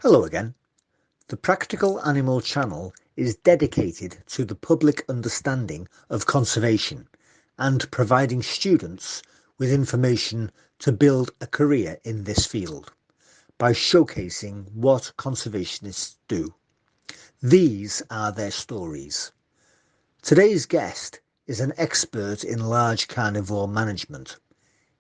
Hello again. The Practical Animal channel is dedicated to the public understanding of conservation and providing students with information to build a career in this field by showcasing what conservationists do. These are their stories. Today's guest is an expert in large carnivore management.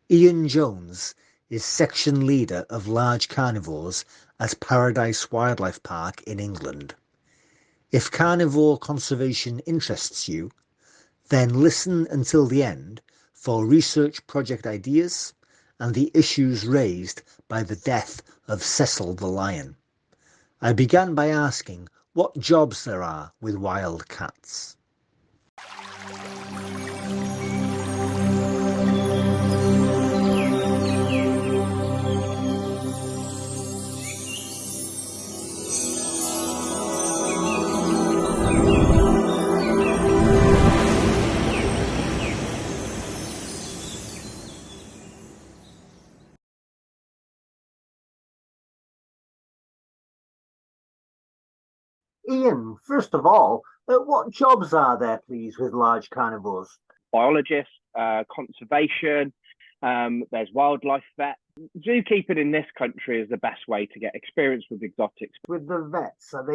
Ian Jones is section leader of large carnivores at Paradise Wildlife Park in England. If carnivore conservation interests you, then listen until the end for research project ideas and the issues raised by the death of Cecil the lion. I began by asking what jobs there are with wild cats. Ian, first of all, what jobs are there, please, with large carnivores? Biologists, conservation, there's wildlife vet. Zookeeping in this country is the best way to get experience with exotics. With the vets, are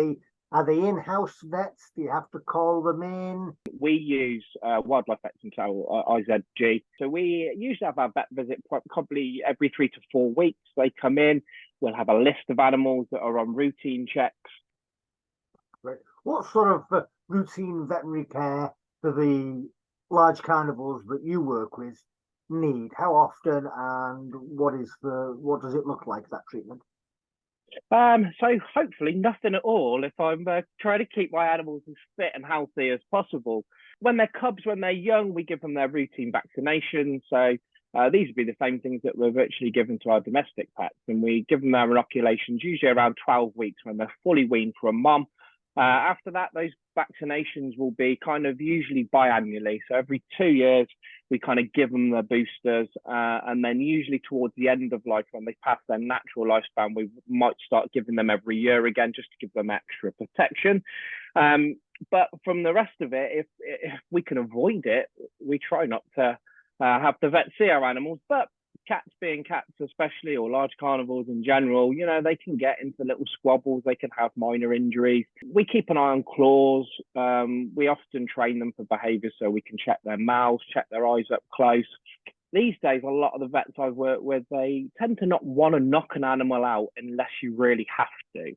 they in-house vets? Do you have to call them in? We use wildlife vets and IZG. So we usually have our vet visit probably every 3 to 4 weeks. They come in, we'll have a list of animals that are on routine checks. Right. What sort of routine veterinary care do the large carnivores that you work with need? How often, and what does it look like, that treatment? So hopefully nothing at all if I'm trying to keep my animals as fit and healthy as possible. When they're cubs, when they're young, we give them their routine vaccinations. So these would be the same things that we're virtually given to our domestic pets. And we give them their inoculations usually around 12 weeks when they're fully weaned from mum. After that, those vaccinations will be kind of usually biannually. So every 2 years, we kind of give them the boosters. And then usually towards the end of life, when they pass their natural lifespan, we might start giving them every year again, just to give them extra protection. But from the rest of it, if we can avoid it, we try not to have the vet see our animals. But cats being cats especially, or large carnivores in general, you know, they can get into little squabbles, they can have minor injuries. We keep an eye on claws. We often train them for behavior, so we can check their mouths, check their eyes up close. These days, a lot of the vets I've worked with, they tend to not want to knock an animal out unless you really have to.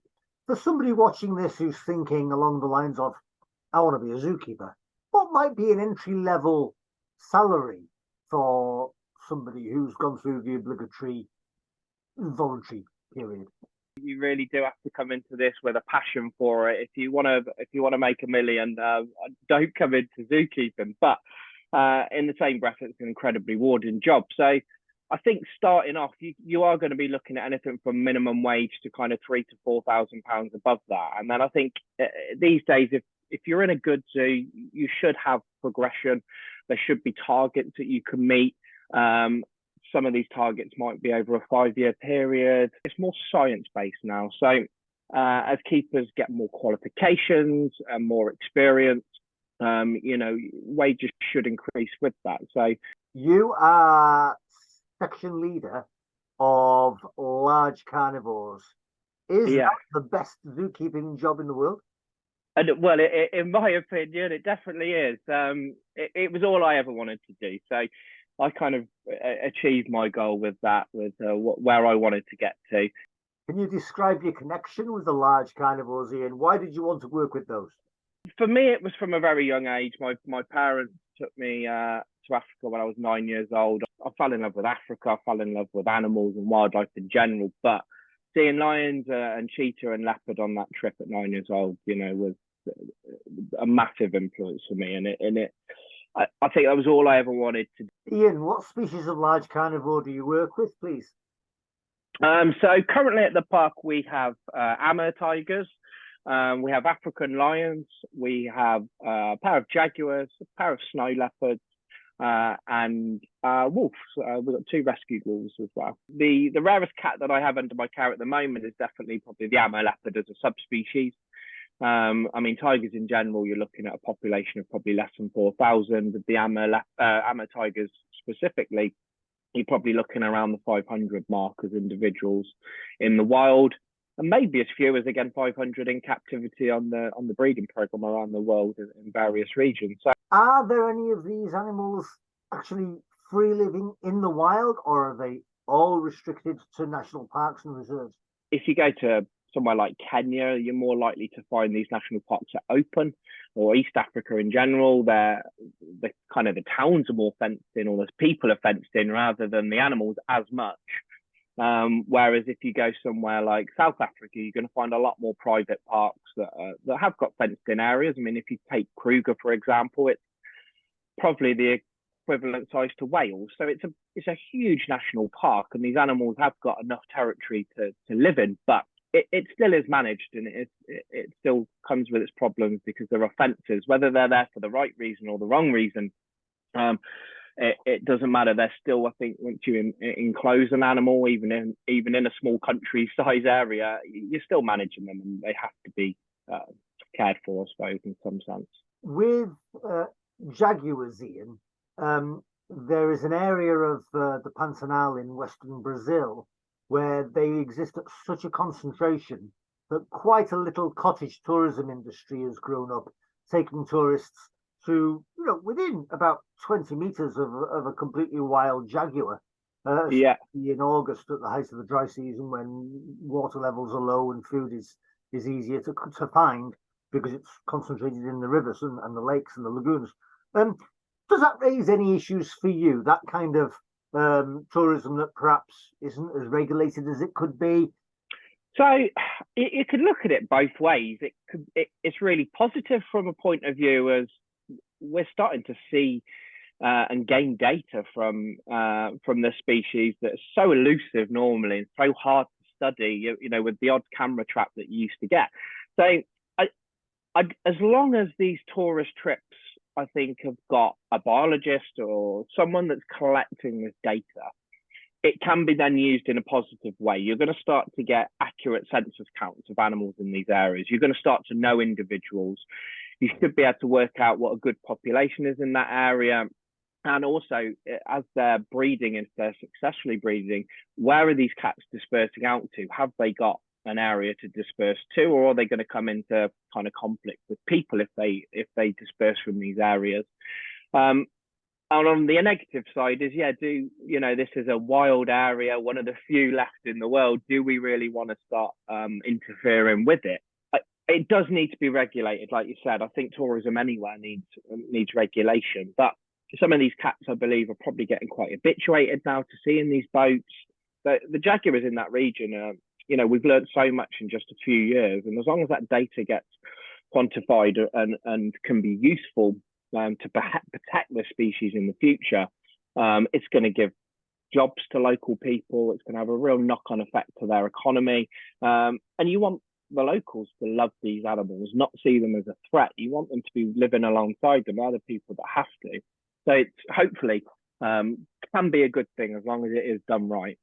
For somebody watching this who's thinking along the lines of, I want to be a zookeeper, what might be an entry-level salary for somebody who's gone through the obligatory voluntary period? You really do have to come into this with a passion for it. If you want to make a million, don't come into zookeeping. But in the same breath, it's an incredibly rewarding job. So I think starting off, you are going to be looking at anything from minimum wage to kind of £3,000 to £4,000 above that. And then I think these days, if you're in a good zoo, you should have progression. There should be targets that you can meet. Some of these targets might be over a 5-year period. It's more science-based now. So as keepers get more qualifications and more experience, you know, wages should increase with that. So you are section leader of large carnivores. Is that the best zookeeping job in the world? And well, in my opinion, it definitely is. It was all I ever wanted to do. So I kind of achieved my goal with that, with where I wanted to get to. Can you describe your connection with the large carnivores, Ian? Why did you want to work with those? For me, it was from a very young age. My parents took me to Africa when I was 9 years old. I fell in love with Africa. I fell in love with animals and wildlife in general. But seeing lions and cheetah and leopard on that trip at 9 years old, you know, was a massive influence for me. I think that was all I ever wanted to do. Ian, what species of large carnivore do you work with, please? So currently at the park, we have Amur tigers, we have African lions, we have a pair of jaguars, a pair of snow leopards, and wolves. We've got 2 rescued wolves as well. The rarest cat that I have under my care at the moment is definitely probably the Amur leopard as a subspecies. I mean, tigers in general, you're looking at a population of probably less than 4,000. The Amur tigers specifically, you're probably looking around the 500 mark as individuals in the wild, and maybe as few as again 500 in captivity on the breeding program around the world in various regions. So, are there any of these animals actually free living in the wild, or are they all restricted to national parks and reserves? if you go to somewhere like Kenya, you're more likely to find these national parks are open, or East Africa in general. The kind of the towns are more fenced in, or the people are fenced in rather than the animals as much. Whereas if you go somewhere like South Africa, you're going to find a lot more private parks that have got fenced in areas. I mean, if you take Kruger, for example, it's probably the equivalent size to Wales. So it's a huge national park, and these animals have got enough territory to live in, but it still is managed, and it still comes with its problems because there are fences, whether they're there for the right reason or the wrong reason. It doesn't matter. They're still, I think, once you enclose an animal, even in a small country size area, you're still managing them, and they have to be cared for, I suppose, in some sense. With jaguars, Ian, there is an area of the Pantanal in western Brazil where they exist at such a concentration that quite a little cottage tourism industry has grown up, taking tourists to, within about 20 meters of a completely wild jaguar. Yeah. In August, at the height of the dry season, when water levels are low and food is easier to find because it's concentrated in the rivers and the lakes and the lagoons. Does that raise any issues for you, that kind of tourism that perhaps isn't as regulated as it could be? So you could look at it both ways. It's really positive from a point of view as we're starting to see and gain data from the species that are so elusive normally and so hard to study. With the odd camera trap that you used to get. So as long as these tourist trips, I think, have got a biologist or someone that's collecting this data, it can be then used in a positive way. You're going to start to get accurate census counts of animals in these areas. You're going to start to know individuals. You should be able to work out what a good population is in that area. And also, as they're breeding, if they're successfully breeding, where are these cats dispersing out to? Have they got an area to disperse to, or are they going to come into kind of conflict with people if they disperse from these areas? And on the negative side is, this is a wild area, one of the few left in the world. Do we really want to start interfering with it? It does need to be regulated, like you said. I think tourism anywhere needs regulation, but some of these cats, I believe, are probably getting quite habituated now to seeing these boats. The jaguars in that region, we've learned so much in just a few years, and as long as that data gets quantified and can be useful to protect the species in the future, it's going to give jobs to local people. It's going to have a real knock-on effect to their economy, and you want the locals to love these animals, not see them as a threat. You want them to be living alongside them, other people that have to. So it's hopefully can be a good thing as long as it is done right.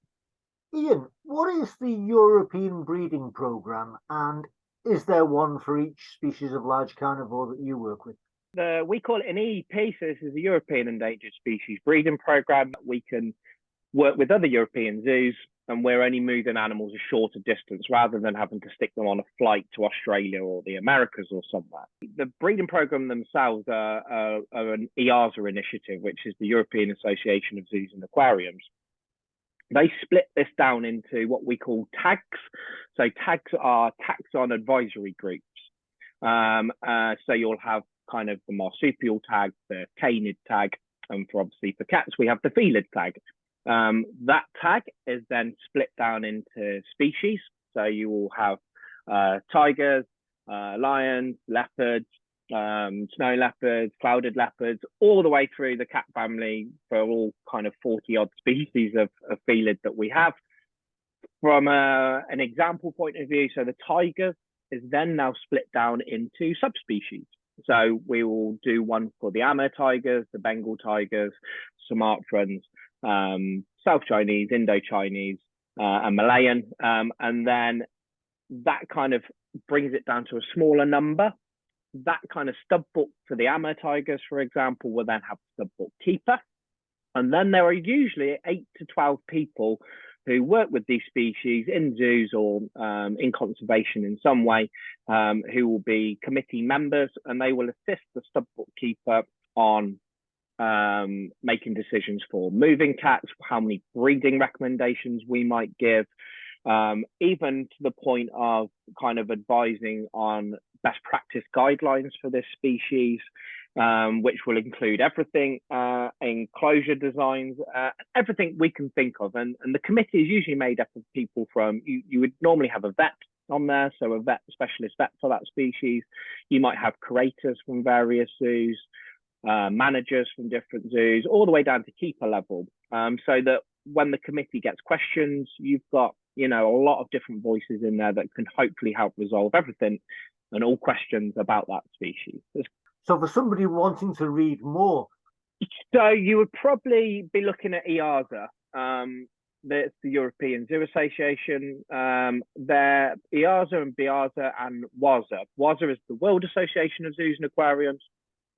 Ian, what is the European breeding program, and is there one for each species of large carnivore that you work with? We call it an EEP, so this is a European Endangered Species Breeding Program. We can work with other European zoos, and we're only moving animals a shorter distance rather than having to stick them on a flight to Australia or the Americas or somewhere. The breeding program themselves are an EASA initiative, which is the European Association of Zoos and Aquariums. They split this down into what we call tags. So tags are taxon advisory groups. So you'll have kind of the marsupial tag, the canid tag, and for cats, we have the felid tag. That tag is then split down into species. So you will have tigers, lions, leopards, snow leopards, clouded leopards, all the way through the cat family for all kind of 40 odd species of felid that we have. From an example point of view, so the tiger is then now split down into subspecies. So we will do one for the Amur tigers, the Bengal tigers, Sumatrans, South Chinese, Indo-Chinese, and Malayan. And then that kind of brings it down to a smaller number. That kind of stub book for the Amur tigers, for example, will then have stub book keeper. And then there are usually 8 to 12 people who work with these species in zoos or in conservation in some way, who will be committee members, and they will assist the stub book keeper on making decisions for moving cats, how many breeding recommendations we might give, even to the point of kind of advising on best practice guidelines for this species, which will include everything, enclosure designs, everything we can think of. And the committee is usually made up of people from, you would normally have a vet on there, so a vet, specialist vet for that species. You might have curators from various zoos, managers from different zoos, all the way down to keeper level, so that when the committee gets questions, you've got, you know, a lot of different voices in there that can hopefully help resolve everything and all questions about that species. So for somebody wanting to read more, so you would probably be looking at EAZA. That's the European Zoo Association. They're EAZA and BIAZA and WAZA. WAZA is the World Association of Zoos and Aquariums.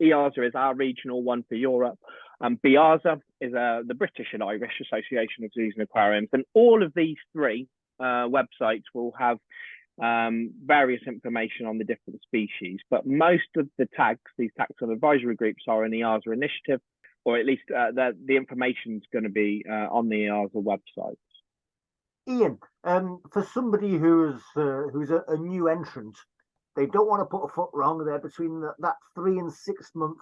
EAZA is our regional one for Europe. And BIAZA is the British and Irish Association of Zoos and Aquariums. And all of these three websites will have various information on the different species. But most of the tags, these taxon advisory groups, are an EAZA initiative, or at least the information is going to be on the EAZA website. Ian, for somebody who's a new entrant, they don't want to put a foot wrong. They're between that 3 and 6 month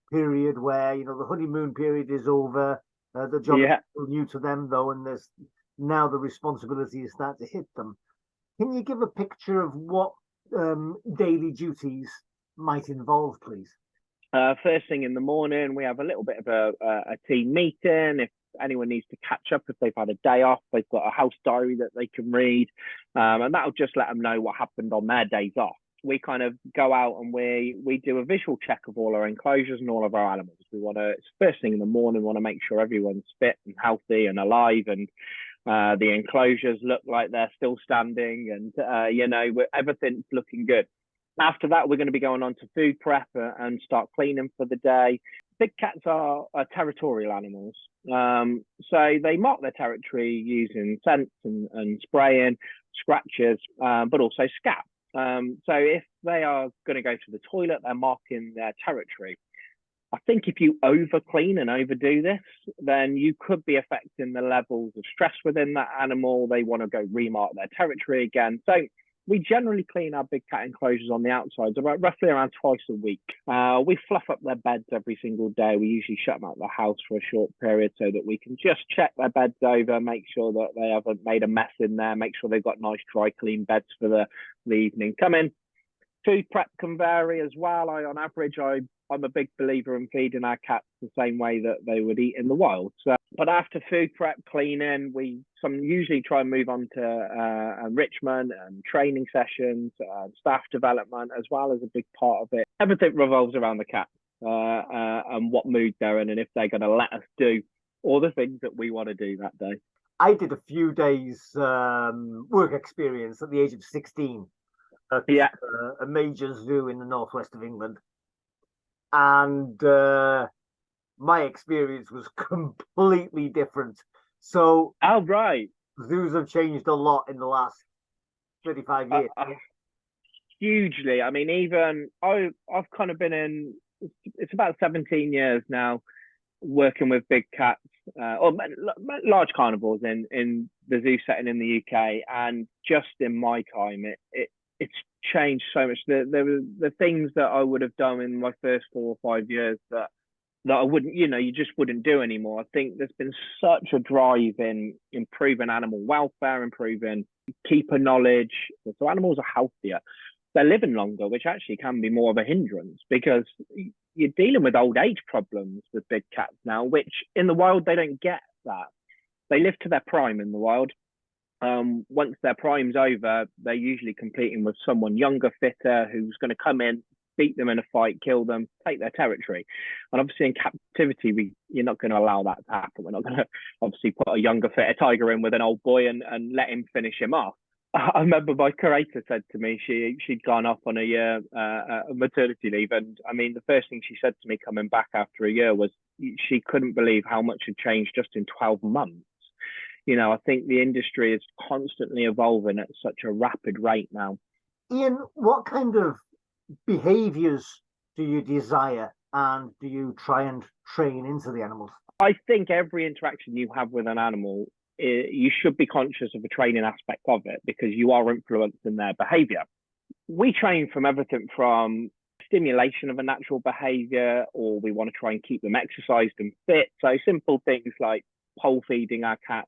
period where, you know, the honeymoon period is over. The job is still new to them, though, and there's now the responsibilities start to hit them. Can you give a picture of what daily duties might involve, please? First thing in the morning, we have a little bit of a team meeting. If anyone needs to catch up, if they've had a day off, they've got a house diary that they can read, and that'll just let them know what happened on their days off. We kind of go out and we do a visual check of all our enclosures and all of our animals. It's first thing in the morning, we want to make sure everyone's fit and healthy and alive, and the enclosures look like they're still standing, and you know, everything's looking good. After that, we're going to be going on to food prep and start cleaning for the day. Big cats are territorial animals, so they mark their territory using scents and spraying, scratches, but also scat. So if they are going to go to the toilet, they're marking their territory. I think if you over clean and overdo this, then you could be affecting the levels of stress within that animal. They want to go remark their territory again. So we generally clean our big cat enclosures on the outsides roughly around twice a week. We fluff up their beds every single day. We usually shut them out of the house for a short period so that we can just check their beds over, make sure that they haven't made a mess in there, make sure they've got nice dry clean beds for the evening coming. Food prep can vary as well. On average, I'm a big believer in feeding our cats the same way that they would eat in the wild. So, but after food prep, cleaning, we usually try and move on to enrichment and training sessions, staff development, as well as a big part of it. Everything revolves around the cat and what mood they're in, and if they're going to let us do all the things that we want to do that day. I did a few days work experience at the age of 16 at a major zoo in the northwest of England. And my experience was completely different. So, right, zoos have changed a lot in the last 35 years. Hugely. I mean, even I've kind of been in. It's about 17 years now, working with big cats or large carnivores in the zoo setting in the UK, and just in my time, it's changed so much. The things that I would have done in my first 4 or 5 years that I wouldn't, you just wouldn't do anymore. I think there's been such a drive in improving animal welfare, improving keeper knowledge. So animals are healthier. They're living longer, which actually can be more of a hindrance because you're dealing with old age problems with big cats now, which in the wild, they don't get that. They live to their prime in the wild. Once their prime's over, they're usually competing with someone younger, fitter, who's going to come in, beat them in a fight, kill them, take their territory. And obviously in captivity, you're not going to allow that to happen. We're not going to obviously put a younger, fitter tiger in with an old boy and let him finish him off. I remember my curator said to me she'd gone off on a year maternity leave, and I mean the first thing she said to me coming back after a year was she couldn't believe how much had changed just in 12 months. I think the industry is constantly evolving at such a rapid rate now. Ian, what kind of behaviors do you desire and do you try and train into the animals? I think every interaction you have with an animal, you should be conscious of the training aspect of it because you are influencing their behavior. We train from everything from stimulation of a natural behavior, or we want to try and keep them exercised and fit. So simple things like pole feeding our cat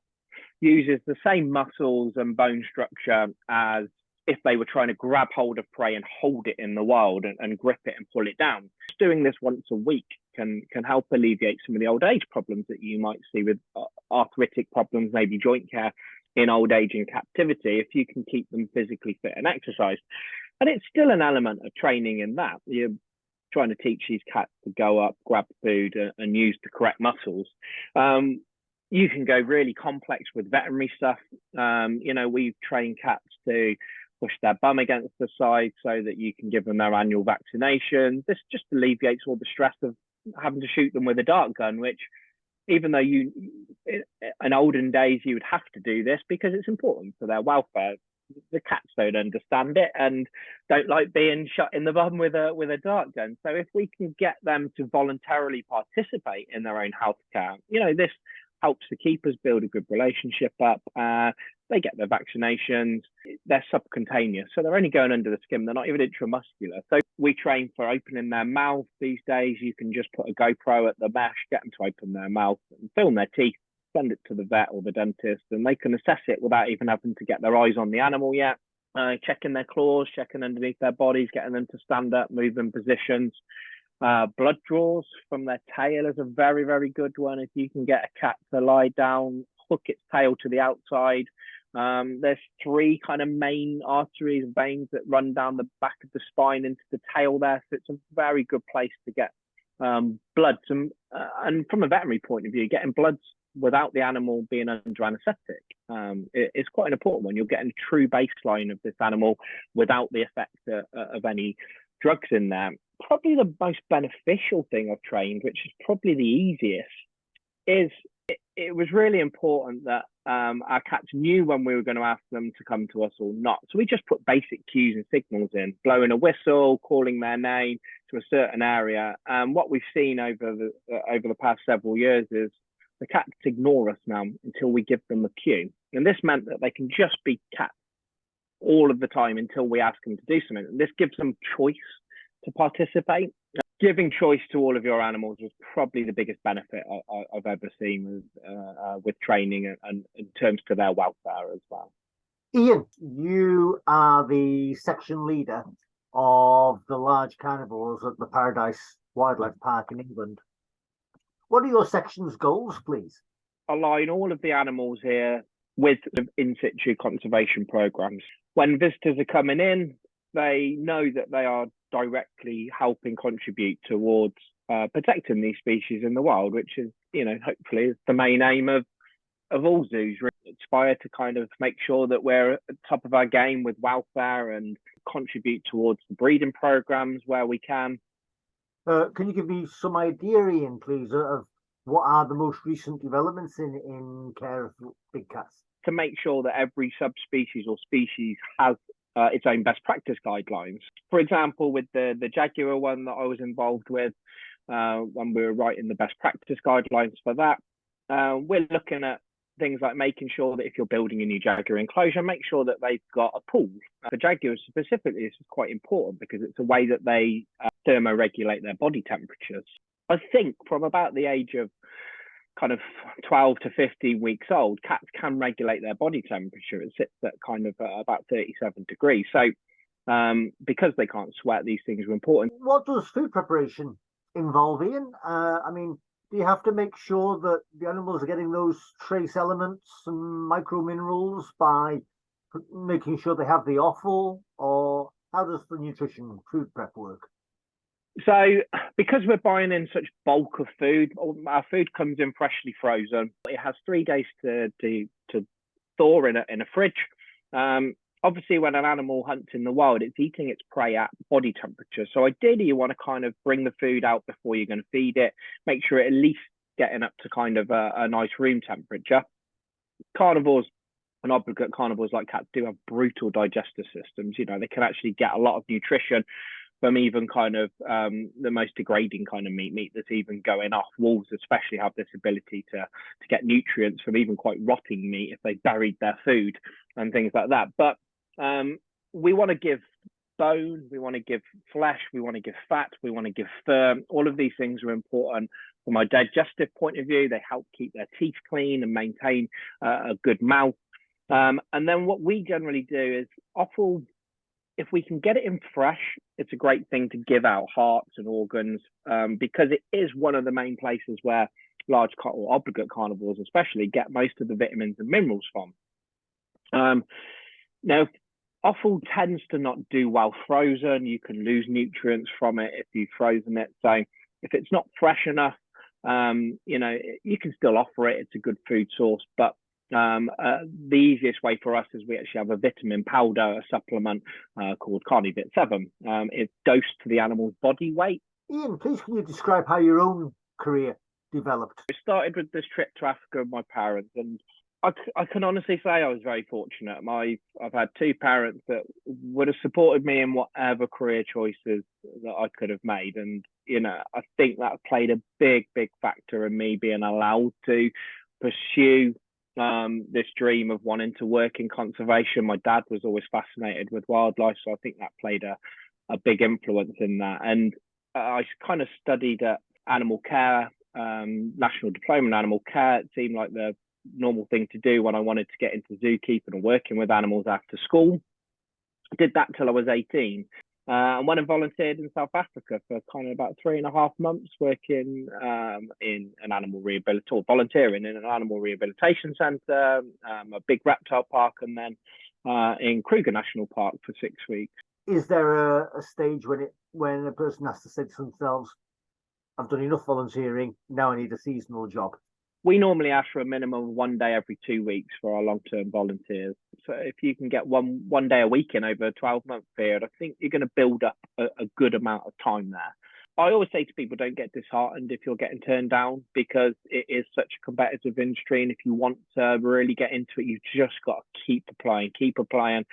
uses the same muscles and bone structure as if they were trying to grab hold of prey and hold it in the wild and grip it and pull it down. Just doing this once a week can help alleviate some of the old age problems that you might see with arthritic problems, maybe joint care in old age and captivity, if you can keep them physically fit and exercised. And it's still an element of training in that. You're trying to teach these cats to go up, grab food and use the correct muscles. You can go really complex with veterinary stuff. We've trained cats to push their bum against the side so that you can give them their annual vaccination. This just alleviates all the stress of having to shoot them with a dart gun, which even though in olden days you would have to do this because it's important for their welfare, the cats don't understand it and don't like being shot in the bum with a dart gun. So if we can get them to voluntarily participate in their own healthcare, this helps the keepers build a good relationship up. They get their vaccinations. They're subcutaneous, so they're only going under the skin. They're not even intramuscular. So we train for opening their mouth these days. You can just put a GoPro at the mesh, get them to open their mouth and film their teeth, send it to the vet or the dentist, and they can assess it without even having to get their eyes on the animal yet. Checking their claws, checking underneath their bodies, getting them to stand up, move in positions. Blood draws from their tail is a very, very good one. If you can get a cat to lie down, hook its tail to the outside. There's 3 kind of main arteries and veins that run down the back of the spine into the tail there. So it's a very good place to get bloods. And from a veterinary point of view, getting bloods without the animal being under anaesthetic is quite an important one. You're getting a true baseline of this animal without the effect of any drugs in there. Probably the most beneficial thing I've trained, which is probably the easiest, is it was really important that our cats knew when we were going to ask them to come to us or not. So we just put basic cues and signals in, blowing a whistle, calling their name to a certain area. What we've seen over the past several years is the cats ignore us now until we give them a cue. And this meant that they can just be cats all of the time until we ask them to do something. And this gives them choice to participate. Giving choice to all of your animals was probably the biggest benefit I've ever seen with training and in terms to their welfare as well. Ian, you are the section leader of the large carnivores at the Paradise Wildlife Park in England. What are your section's goals, please? Align all of the animals here with the in situ conservation programs. When visitors are coming in, they know that they are directly helping contribute towards protecting these species in the wild, which is, hopefully is the main aim of all zoos. Really aspire to kind of make sure that we're at the top of our game with welfare and contribute towards the breeding programs where we can. Can you give me some idea, Ian, please, of what are the most recent developments in care of big cats? To make sure that every subspecies or species has its own best practice guidelines. For example, with the jaguar one that I was involved with, when we were writing the best practice guidelines for that, we're looking at things like making sure that if you're building a new jaguar enclosure, make sure that they've got a pool. For jaguars specifically, this is quite important because it's a way that they thermoregulate their body temperatures. I think from about the age of kind of 12 to 15 weeks old, cats can regulate their body temperature. It sits at kind of about 37 degrees. So because they can't sweat, these things are important. What does food preparation involve, Ian? Do you have to make sure that the animals are getting those trace elements and micro minerals by making sure they have the offal, or how does the nutrition food prep work? So, because we're buying in such bulk of food, our food comes in freshly frozen. It has 3 days to thaw in a fridge. Obviously, when an animal hunts in the wild, it's eating its prey at body temperature. So, ideally, you want to kind of bring the food out before you're going to feed it. Make sure it at least getting up to kind of a nice room temperature. Carnivores and obligate carnivores like cats do have brutal digestive systems. They can actually get a lot of nutrition from even kind of the most degrading kind of meat that's even going off. Wolves especially have this ability to get nutrients from even quite rotting meat if they buried their food and things like that. But we want to give bone, we want to give flesh, we want to give fat, we want to give fur. All of these things are important from a digestive point of view. They help keep their teeth clean and maintain a good mouth. And then what we generally do is offal, if we can get it in fresh, it's a great thing to give out hearts and organs, because it is one of the main places where large or obligate carnivores especially get most of the vitamins and minerals from. Now, offal tends to not do well frozen. You can lose nutrients from it if you've frozen it. So if it's not fresh enough, you can still offer it. It's a good food source, but the easiest way for us is we actually have a vitamin powder, a supplement called Carnivit 7. It's dosed to the animal's body weight. Ian, please can you describe how your own career developed? It started with this trip to Africa with my parents, and I can honestly say I was very fortunate. I've had two parents that would have supported me in whatever career choices that I could have made. And, I think that played a big, big factor in me being allowed to pursue this dream of wanting to work in conservation. My dad was always fascinated with wildlife, so I think that played a big influence in that. And I kind of studied at animal care, national diploma in animal care. It seemed like the normal thing to do when I wanted to get into zookeeping and working with animals after school. I did that till I was 18. And went and volunteered in South Africa for kind of about 3.5 months, working in an animal rehabilitation, volunteering in an animal rehabilitation centre, a big reptile park, and then in Kruger National Park for 6 weeks. Is there a stage when a person has to say to themselves, "I've done enough volunteering, now I need a seasonal job"? We normally ask for a minimum of 1 day every 2 weeks for our long-term volunteers. So if you can get one day a week in over a 12-month period, I think you're going to build up a good amount of time there. I always say to people, don't get disheartened if you're getting turned down, because it is such a competitive industry. And if you want to really get into it, you've just got to keep applying,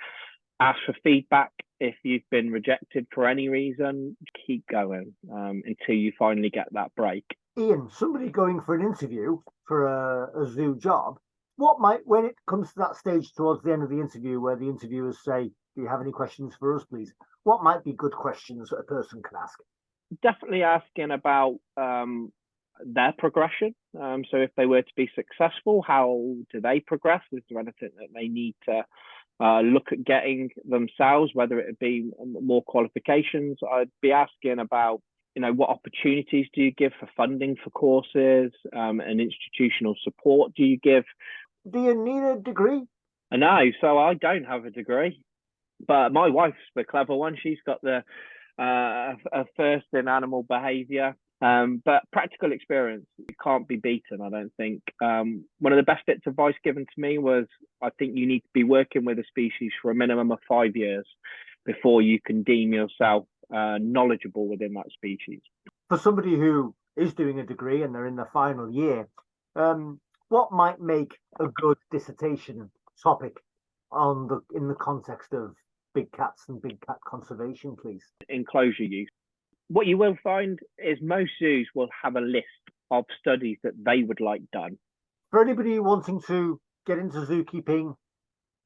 ask for feedback. If you've been rejected for any reason, keep going until you finally get that break. Ian, somebody going for an interview for a zoo job, when it comes to that stage towards the end of the interview where the interviewers say, "Do you have any questions for us, please?" What might be good questions that a person can ask? Definitely asking about their progression. So if they were to be successful, how do they progress? Is there anything that they need to look at getting themselves, whether it be more qualifications? I'd be asking about, what opportunities do you give for funding for courses, and institutional support do you give? Do you need a degree? No, so I don't have a degree, but my wife's the clever one. She's got a first in animal behaviour. But practical experience can't be beaten, I don't think. One of the best bits of advice given to me was, I think you need to be working with a species for a minimum of 5 years before you can deem yourself knowledgeable within that species. For somebody who is doing a degree and they're in their final year, what might make a good dissertation topic in the context of big cats and big cat conservation, please? Enclosure use. What you will find is most zoos will have a list of studies that they would like done. For anybody wanting to get into zookeeping,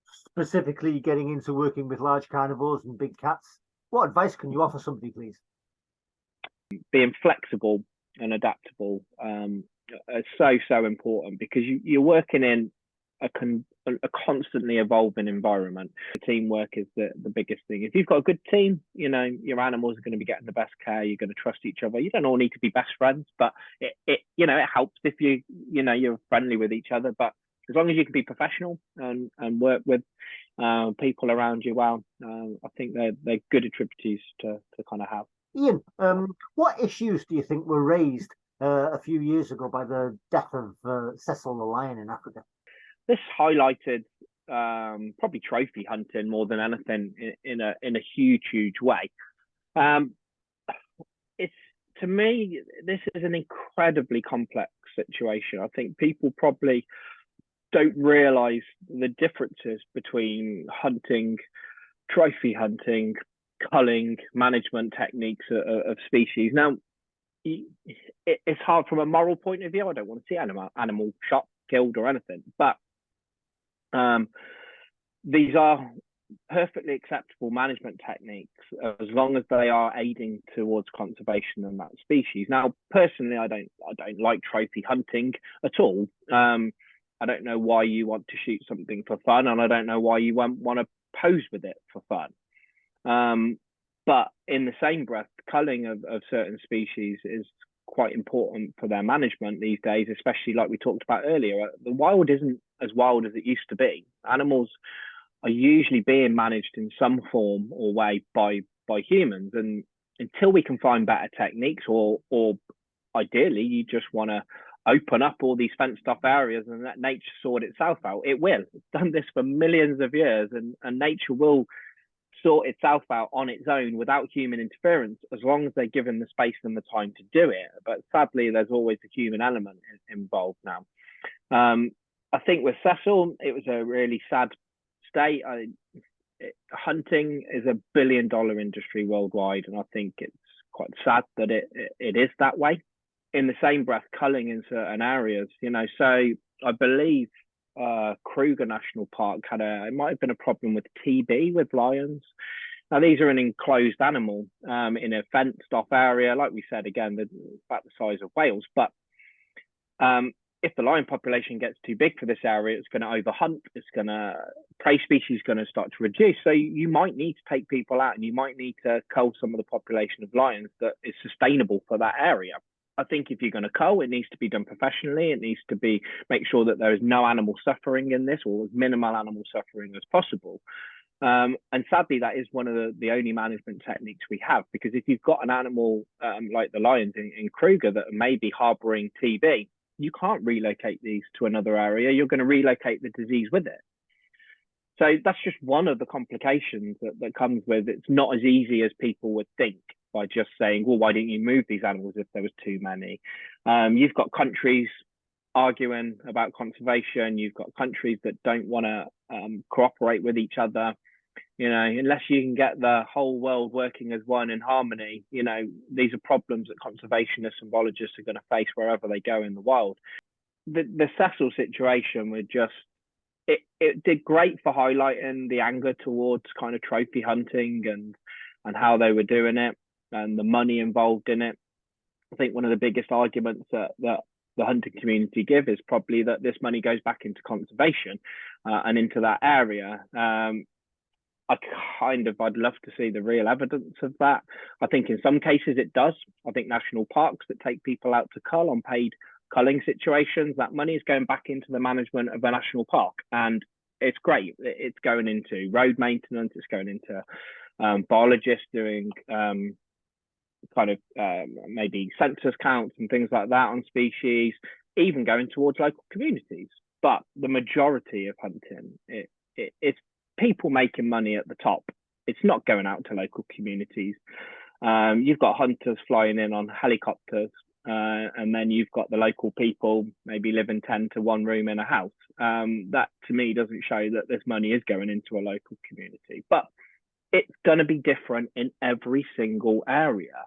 specifically getting into working with large carnivores and big cats, what advice can you offer somebody, please? Being flexible and adaptable is so important, because you're working in a constantly evolving environment. Teamwork is the biggest thing. If you've got a good team, your animals are going to be getting the best care. You're going to trust each other. You don't all need to be best friends, but it helps if you're friendly with each other. But as long as you can be professional and work with people around you well, I think they're good attributes to kind of have. Ian, what issues do you think were raised a few years ago by the death of Cecil the lion in Africa? This highlighted probably trophy hunting more than anything in a huge way. Um, it's to me, this is an incredibly complex situation. I think people probably don't realize the differences between hunting, trophy hunting, culling, management techniques of species. Now, it's hard from a moral point of view. I don't want to see animal shot, killed, or anything, but um, these are perfectly acceptable management techniques as long as they are aiding towards conservation of that species. Now, personally, I don't like trophy hunting at all. I don't know why you want to shoot something for fun, and I don't know why you want to pose with it for fun. But in the same breath, culling of certain species is quite important for their management these days, especially like we talked about earlier. The wild isn't as wild as it used to be. Animals are usually being managed in some form or way by humans, and until we can find better techniques, or ideally you just want to open up all these fenced off areas and let nature sort itself out, it will. It's done this for millions of years, and nature will sort itself out on its own without human interference, as long as they're given the space and the time to do it. But sadly, there's always a human element involved now. I think with Cecil, it was a really sad state. Hunting is a billion-dollar industry worldwide, and I think it's quite sad that it is that way. In the same breath, culling in certain areas, so I believe Kruger National Park it might have been a problem with TB with lions. Now, these are an enclosed animal in a fenced off area, like we said, again, about the size of Wales. But if the lion population gets too big for this area, it's going to overhunt. Prey species going to start to reduce. So you might need to take people out, and you might need to cull some of the population of lions that is sustainable for that area. I think if you're going to cull, it needs to be done professionally. It needs to make sure that there is no animal suffering in this, or as minimal animal suffering as possible. And sadly, that is one of the only management techniques we have, because if you've got an animal like the lions in Kruger that may be harboring TB, you can't relocate these to another area. You're going to relocate the disease with it. So that's just one of the complications that comes with it. It's not as easy as people would think by just saying, well, why didn't you move these animals if there was too many? You've got countries arguing about conservation. You've got countries that don't want to cooperate with each other. Unless you can get the whole world working as one in harmony, these are problems that conservationists and biologists are going to face wherever they go in the wild. The Cecil situation would it did great for highlighting the anger towards kind of trophy hunting and how they were doing it and the money involved in it. I think one of the biggest arguments that the hunting community give is probably that this money goes back into conservation and into that area. I'd love to see the real evidence of that. I think in some cases it does. I think national parks that take people out to cull on paid culling situations, that money is going back into the management of a national park, and it's great. It's going into road maintenance. It's going into biologists doing maybe census counts and things like that on species, even going towards local communities. But the majority of hunting, it's people making money at the top. It's not going out to local communities. You've got hunters flying in on helicopters, and then you've got the local people maybe living 10 to 1 room in a house. That to me doesn't show that this money is going into a local community. But it's going to be different in every single area.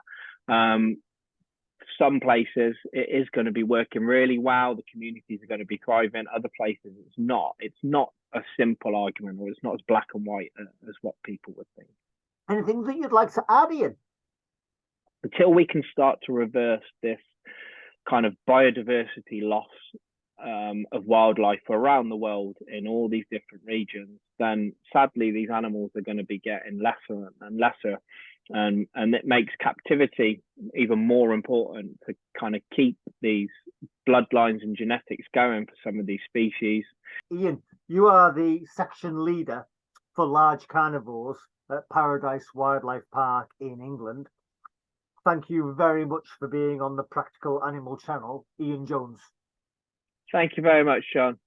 Some places it is going to be working really well. The communities are going to be thriving. Other places it's not. It's not a simple argument, or it's not as black and white as what people would think. Anything that you'd like to add, Ian? Until we can start to reverse this kind of biodiversity loss of wildlife around the world in all these different regions, then sadly these animals are going to be getting lesser and lesser. And it makes captivity even more important to kind of keep these bloodlines and genetics going for some of these species. Ian, you are the section leader for large carnivores at Paradise Wildlife Park in England. Thank you very much for being on the Practical Animal channel, Ian Jones. Thank you very much, Sean.